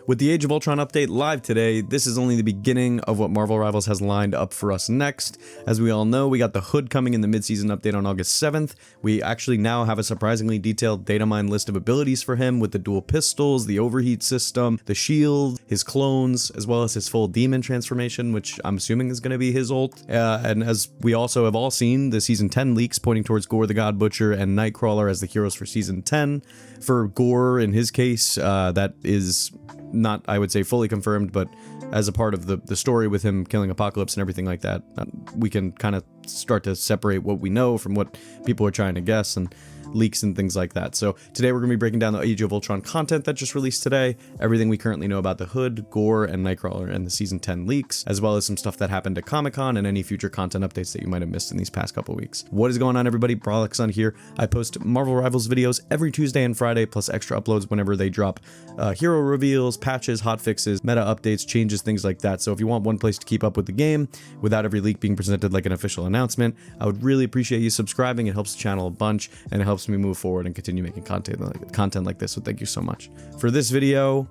With the Age of Ultron update live today, this is only the beginning of what Marvel Rivals has lined up for us next. As we all know, we got the Hood coming in the mid-season update on August 7th. We actually now have a surprisingly detailed data mine list of abilities for him with the dual pistols, the overheat system, the shield, his clones, as well as his full demon transformation, which I'm assuming is going to be his ult. And as we also have all seen, the Season 10 leaks pointing towards Gorr the God Butcher and Nightcrawler as the heroes for Season 10. For Gorr, in his case, that is not, I would say, fully confirmed, but as a part of the story with him killing Apocalypse and everything like that, we can kind of start to separate what we know from what people are trying to guess and leaks and things like that. So today we're going to be breaking down the Age of Ultron content that just released today, everything we currently know about the Hood, Gorr, and Nightcrawler and the Season 10 leaks, as well as some stuff that happened at Comic-Con and any future content updates that you might have missed in these past couple weeks. What is going on, everybody? Brolix on here. I post Marvel Rivals videos every Tuesday and Friday, plus extra uploads whenever they drop hero reveals, patches, hotfixes, meta updates, changes, things like that. So if you want one place to keep up with the game without every leak being presented like an official announcement, I would really appreciate you subscribing. It helps the channel a bunch and it helps me move forward and continue making content like this. So thank you so much. For this video,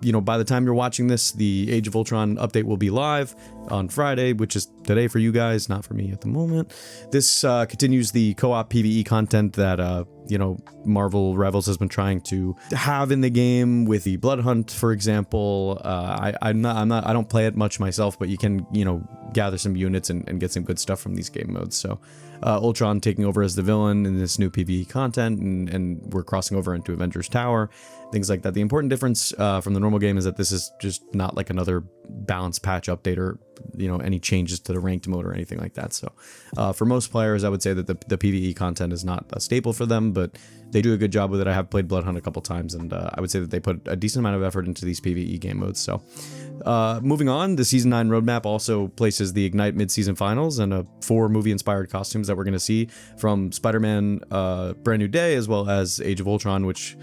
you know, by the time you're watching this, the Age of Ultron update will be live on Friday, which is today for you guys, not for me at the moment. This continues the co-op PvE content that you know, Marvel Rivals has been trying to have in the game with the Blood Hunt, for example. I don't play it much myself, but you can, you know, gather some units and get some good stuff from these game modes. So Ultron taking over as the villain in this new PvE content, and we're crossing over into Avengers Tower, things like that. The important difference from the normal game is that this is just not like another balance patch update or, you know, any changes to the ranked mode or anything like that. So for most players, I would say that the PvE content is not a staple for them, but they do a good job with it. I have played Blood Hunt a couple times, and I would say that they put a decent amount of effort into these PvE game modes. So moving on, the Season 9 roadmap also places the Ignite mid-season finals and 4 movie-inspired costumes that we're going to see from Spider-Man Brand New Day, as well as Age of Ultron, which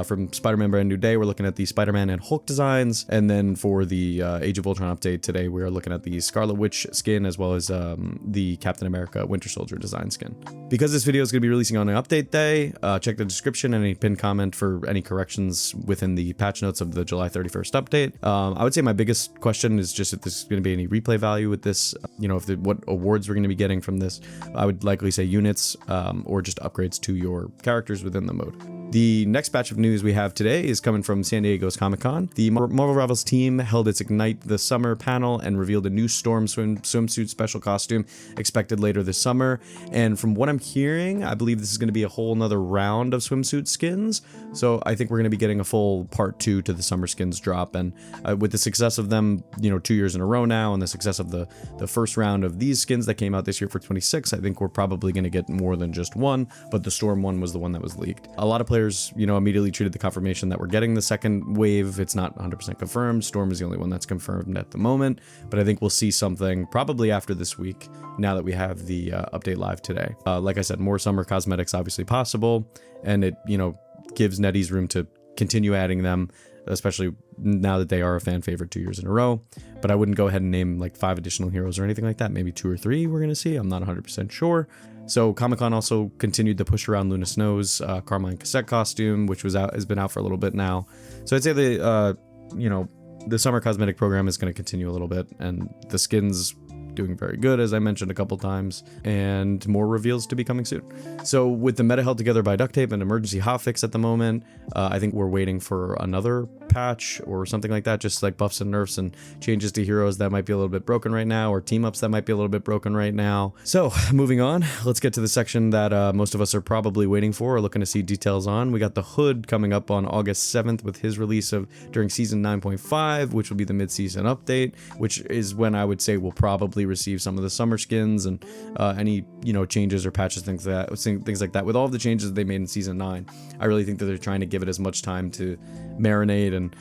from Spider-Man Brand New Day, we're looking at the Spider-Man and Hulk designs. And then for the Age of Ultron update today, we are looking at the Scarlet Witch skin, as well as the Captain America Winter Soldier design skin. Because this video is going to be releasing on an update day, check the description and any pinned comment for any corrections within the patch notes of the July 31st update. I would say my biggest question is just if there's going to be any replay value with this, you know, what awards we're going to be getting from this. I would likely say units or just upgrades to your characters within the mode. The next batch of news we have today is coming from San Diego's Comic-Con. The Marvel Rivals team held its Ignite the Summer panel and revealed a new Storm swimsuit special costume expected later this summer. And from what I'm hearing, I believe this is going to be a whole nother round of swimsuit skins. So I think we're going to be getting a full part 2 to the summer skins drop. And with the success of them, you know, 2 years in a row now, and the success of the first round of these skins that came out this year for 26, I think we're probably going to get more than just one, but the Storm one was the one that was leaked. A lot of players, you know, immediately treated the confirmation that we're getting the second wave. It's not 100% confirmed. Storm is the only one that's confirmed at the moment, but I think we'll see something probably after this week now that we have the update live today. Like I said, more summer cosmetics obviously possible, and it, you know, gives NetEase room to continue adding them, especially now that they are a fan favorite 2 years in a row. But I wouldn't go ahead and name like 5 additional heroes or anything like that. Maybe 2 or 3 we're going to see. I'm not 100% sure. So Comic-Con also continued to push around Luna Snow's Carmine Cassette costume, which has been out for a little bit now. So I'd say the you know, the summer cosmetic program is going to continue a little bit, and the skins doing very good, as I mentioned a couple times, and more reveals to be coming soon. So with the meta held together by duct tape and emergency hotfix at the moment, I think we're waiting for another patch or something like that, just like buffs and nerfs and changes to heroes that might be a little bit broken right now, or team ups that might be a little bit broken right now. So moving on, let's get to the section that most of us are probably waiting for or looking to see details on. We got the Hood coming up on August 7th with his release during Season 9.5, which will be the mid-season update, which is when I would say we'll probably receive some of the summer skins and any, you know, changes or patches, things like that. With all of the changes that they made in Season 9, I really think that they're trying to give it as much time to marinate and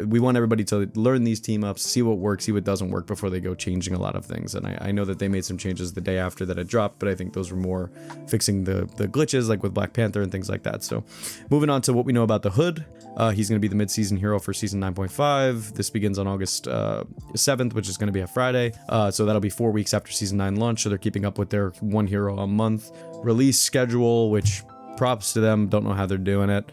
we want everybody to learn these team ups, see what works, see what doesn't work before they go changing a lot of things. And I know that they made some changes the day after that it dropped, but I think those were more fixing the glitches, like with Black Panther and things like that. So moving on to what we know about the Hood, he's going to be the mid-season hero for Season 9.5. This begins on August 7th, which is going to be a Friday. So that'll be 4 weeks after Season 9 launch. So they're keeping up with their one hero a month release schedule, which props to them. Don't know how they're doing it.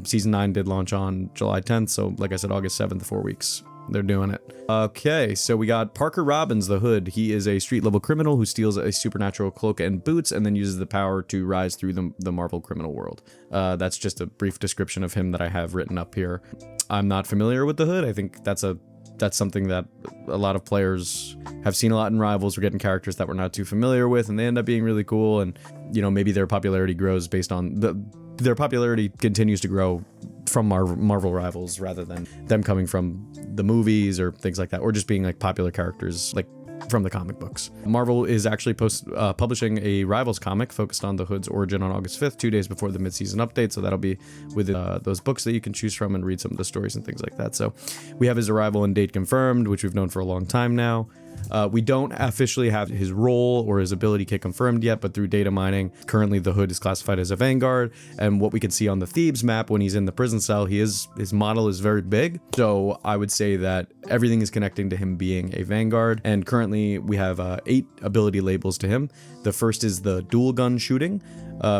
Season 9 did launch on July 10th, so like I said, August 7th, 4 weeks. They're doing it. Okay, so we got Parker Robbins, the Hood. He is a street-level criminal who steals a supernatural cloak and boots and then uses the power to rise through the Marvel criminal world. That's just a brief description of him that I have written up here. I'm not familiar with the Hood. I think that's something that a lot of players have seen a lot in Rivals. We're getting characters that we're not too familiar with, and they end up being really cool, and, you know, maybe their popularity grows based on their popularity continues to grow from Marvel Rivals rather than them coming from the movies or things like that, or just being like popular characters like from the comic books. Marvel is actually publishing a Rivals comic focused on the Hood's origin on August 5th, 2 days before the mid-season update, so that'll be with those books that you can choose from and read some of the stories and things like that. So we have his arrival and date confirmed, which we've known for a long time now. We don't officially have his role or his ability kit confirmed yet, but through data mining, currently the Hood is classified as a Vanguard, and what we can see on the Thebes map when he's in the prison cell, his model is very big, so I would say that everything is connecting to him being a Vanguard, and currently we have 8 ability labels to him. The first is the dual gun shooting,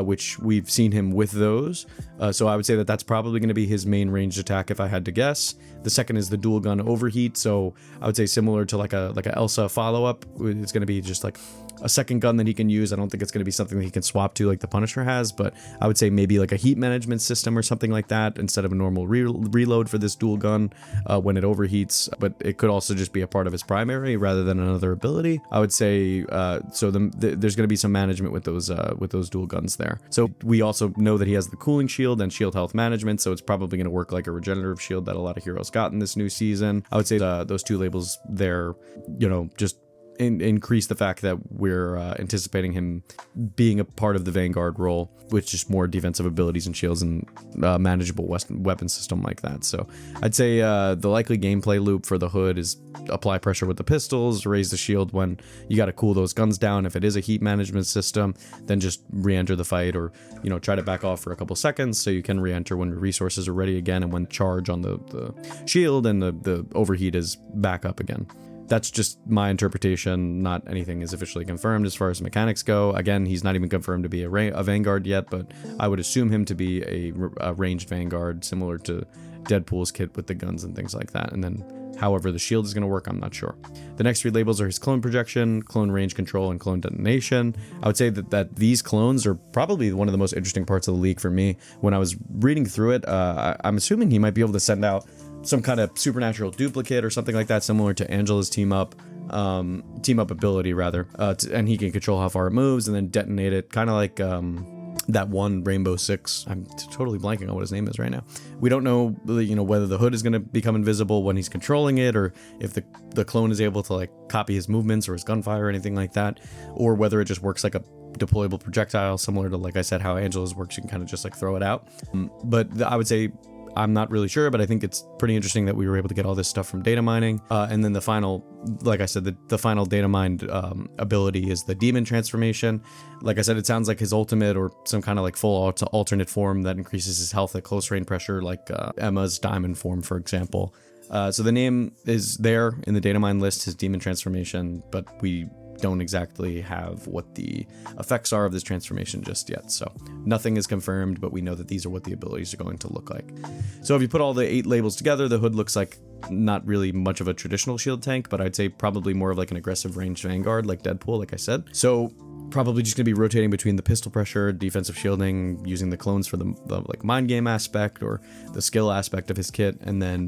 which we've seen him with those, so I would say that that's probably going to be his main ranged attack if I had to guess. The second is the dual gun overheat, so I would say similar to like a Elsa follow-up. It's going to be just like a second gun that he can use. I don't think it's going to be something that he can swap to like the Punisher has, but I would say maybe like a heat management system or something like that instead of a normal reload for this dual gun when it overheats, but it could also just be a part of his primary rather than another ability. I would say so there's going to be some management with those dual guns there. So we also know that he has the cooling shield and shield health management, so it's probably going to work like a regenerative shield that a lot of heroes got in this new season. I would say those 2 labels there, you know, just increase the fact that we're anticipating him being a part of the Vanguard role with just more defensive abilities and shields and manageable weapon system like that. So I'd say the likely gameplay loop for the Hood is apply pressure with the pistols, raise the shield when you got to cool those guns down. If it is a heat management system, then just re-enter the fight, or, you know, try to back off for a couple seconds so you can re-enter when your resources are ready again and when charge on the shield and the overheat is back up again. That's just my interpretation. Not anything is officially confirmed as far as mechanics go. Again, he's not even confirmed to be a Vanguard yet, but I would assume him to be a ranged Vanguard, similar to Deadpool's kit with the guns and things like that. And then however the shield is going to work, I'm not sure. The next 3 labels are his clone projection, clone range control, and clone detonation. I would say that these clones are probably one of the most interesting parts of the league for me. When I was reading through it, I'm assuming he might be able to send out some kind of supernatural duplicate or something like that, similar to Angela's team up ability rather, and he can control how far it moves and then detonate it, kind of like that one Rainbow Six. I'm totally blanking on what his name is right now. We don't know, you know, whether the Hood is going to become invisible when he's controlling it, or if the clone is able to like copy his movements or his gunfire or anything like that, or whether it just works like a deployable projectile, similar to, like I said, how Angela's works. You can kind of just like throw it out. But I would say I'm not really sure, but I think it's pretty interesting that we were able to get all this stuff from data mining. And then the final, like I said, the final data mined ability is the demon transformation. Like I said, it sounds like his ultimate or some kind of like full alternate form that increases his health at close range pressure, like Emma's diamond form, for example. So the name is there in the data mine list, his demon transformation, but we don't exactly have what the effects are of this transformation just yet. So nothing is confirmed, but we know that these are what the abilities are going to look like. So if you put all the 8 labels together, the Hood looks like not really much of a traditional shield tank, but I'd say probably more of like an aggressive ranged Vanguard like Deadpool, like I said. So probably just gonna be rotating between the pistol pressure, defensive shielding, using the clones for the like mind game aspect or the skill aspect of his kit, and then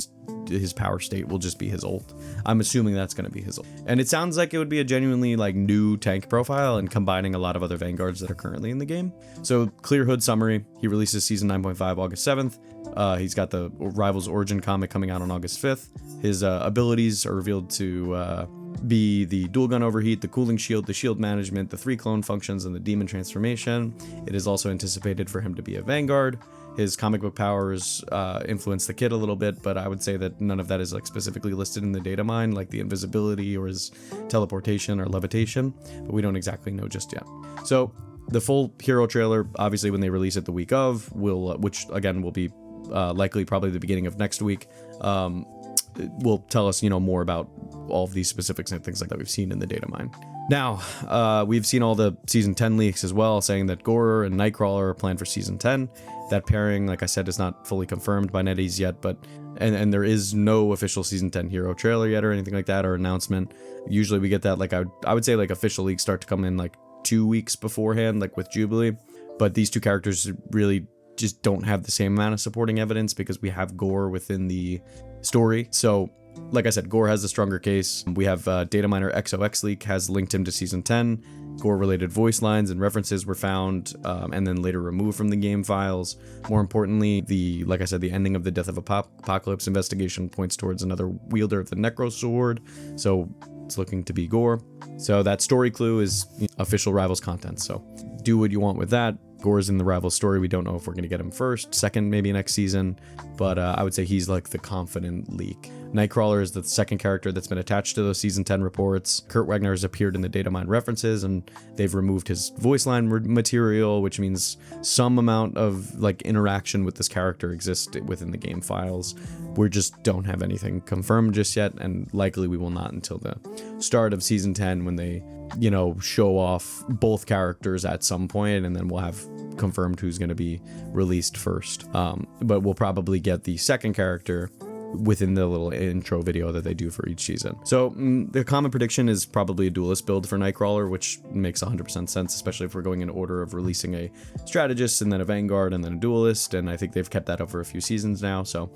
his power state will just be his ult. I'm assuming that's going to be his ult. And it sounds like it would be a genuinely like new tank profile and combining a lot of other Vanguards that are currently in the game. So clear Hood summary, he releases season 9.5 August 7th. He's got the Rivals Origin comic coming out on August 5th. His abilities are revealed to be the dual gun overheat, the cooling shield, the shield management, the 3 clone functions, and the demon transformation. It is also anticipated for him to be a Vanguard. His comic book powers influence the kit a little bit, but I would say that none of that is like specifically listed in the data mine, like the invisibility or his teleportation or levitation, but we don't exactly know just yet. So the full hero trailer, obviously when they release it the week of, which again will be likely probably the beginning of next week, will tell us, more about all of these specifics and things like that we've seen in the data mine. Now, we've seen all the Season 10 leaks as well, saying that Gorr and Nightcrawler are planned for Season 10. That pairing, like I said, is not fully confirmed by NetEase yet, but and there is no official Season 10 hero trailer yet or anything like that, or announcement. Usually we get that, like, I would say, like, official leaks start to come in, like, 2 weeks beforehand, like with Jubilee. But these two characters really just don't have the same amount of supporting evidence because we have Gorr within the story. So, like I said, Gorr has a stronger case. We have data miner XOX leak has linked him to Season 10. Gorr-related voice lines and references were found and then later removed from the game files. More importantly, like I said, the ending of the Death of Apocalypse investigation points towards another wielder of the Necro Sword. So it's looking to be Gorr. So that story clue is official Rivals content. So do what you want with that. Gorr's in the Rivals story. We don't know if we're going to get him first, second, maybe next season, but I would say he's like the confident leak. Nightcrawler is the second character that's been attached to those Season 10 reports. Kurt Wagner has appeared in the data mine references, and they've removed his voice line material, which means some amount of like interaction with this character exists within the game files. We just don't have anything confirmed just yet, and likely we will not until the start of Season 10 when they, you know, show off both characters at some point, and then we'll have confirmed who's going to be released first. But we'll probably get the second character within the little intro video that they do for each season. So the common prediction is probably a duelist build for Nightcrawler, which makes 100% sense, especially if we're going in order of releasing a strategist and then a Vanguard and then a duelist, and I think they've kept that up for a few seasons now. So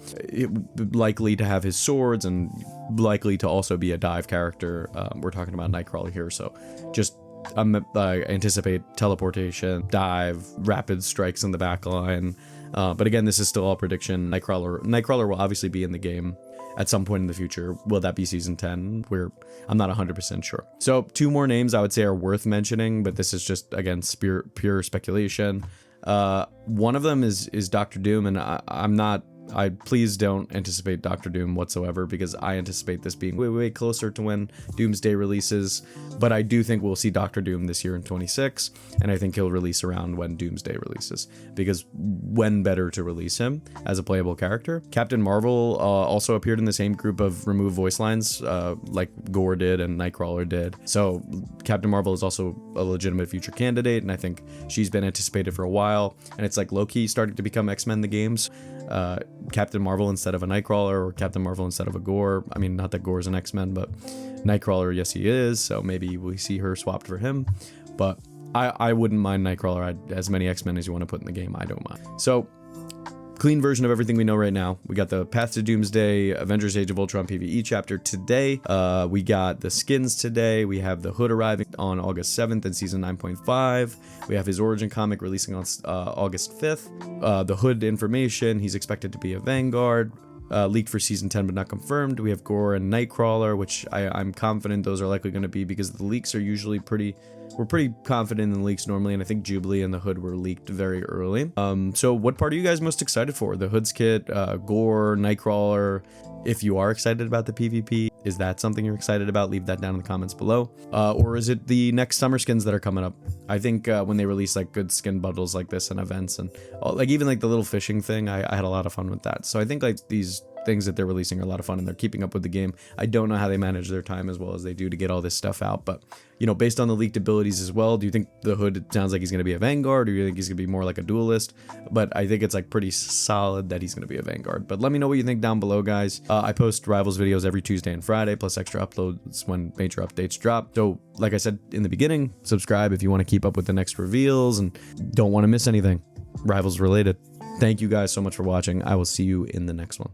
likely to have his swords and likely to also be a dive character. We're talking about Nightcrawler here, so just anticipate teleportation, dive, rapid strikes in the back line. But again, this is still all prediction. Nightcrawler will obviously be in the game at some point in the future. Will that be Season 10? I'm not 100% sure. So 2 more names I would say are worth mentioning, but this is just, again, pure speculation. One of them is Dr. Doom, and please don't anticipate Dr. Doom whatsoever, because I anticipate this being way closer to when Doomsday releases. But I do think we'll see Dr. Doom this year in 26, and I think he'll release around when Doomsday releases, because when better to release him as a playable character. Captain Marvel also appeared in the same group of removed voice lines like Gorr did and Nightcrawler did. So Captain Marvel is also a legitimate future candidate, and I think she's been anticipated for a while, and it's like low-key starting to become X-Men the games. Captain Marvel instead of a Nightcrawler, or Captain Marvel instead of a Gorr. I mean, not that Gorr's an X-Men, but Nightcrawler, yes, he is. So maybe we see her swapped for him. But I wouldn't mind Nightcrawler. As many X-Men as you want to put in the game, I don't mind. So clean version of everything we know right now. We got the Path to Doomsday Avengers Age of Ultron PvE chapter today. We got the skins today. We have the Hood arriving on August 7th in season 9.5. We have his origin comic releasing on August 5th. The Hood information, he's expected to be a Vanguard. Leaked for season 10 but not confirmed. We have Gorr and Nightcrawler, which I'm confident those are likely going to be, because the leaks are usually we're pretty confident in the leaks normally, and I think Jubilee and the Hood were leaked very early. So what part are you guys most excited for? The Hood's kit, Gorr, Nightcrawler? If you are excited about the PvP, is that something you're excited about? Leave that down in the comments below. Or is it the next summer skins that are coming up? I think when they release like good skin bundles like this and events, and like even like the little fishing thing, I had a lot of fun with that. So I think like these things that they're releasing are a lot of fun, and they're keeping up with the game. I don't know how they manage their time as well as they do to get all this stuff out, but you know, based on the leaked abilities as well, do you think the Hood, it sounds like he's going to be a Vanguard, or do you think he's going to be more like a duelist? But I think it's like pretty solid that he's going to be a Vanguard. But let me know what you think down below, guys. I post Rivals videos every Tuesday and Friday, plus extra uploads when major updates drop. So like I said in the beginning, subscribe if you want to keep up with the next reveals and don't want to miss anything Rivals related. Thank you guys so much for watching. I will see you in the next one.